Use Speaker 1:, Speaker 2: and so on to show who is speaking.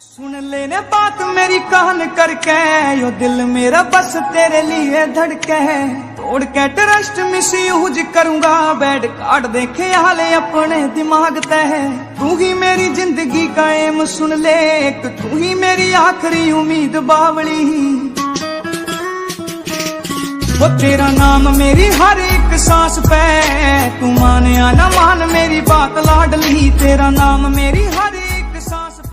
Speaker 1: सुन लेने बात मेरी कान करके, यो दिल मेरा बस तेरे लिए धड़के है। तोड़ के ट्रस्ट मिस यूज करूंगा, बेड कार्ड देखे हाले अपने दिमाग तय। तू ही मेरी जिंदगी का एम सुन ले, एक तू ही मेरी आखिरी उम्मीद बावली। वो तेरा नाम मेरी हर एक सांस पे, तू माने या ना मान मेरी बात लाडली। तेरा नाम मेरी हर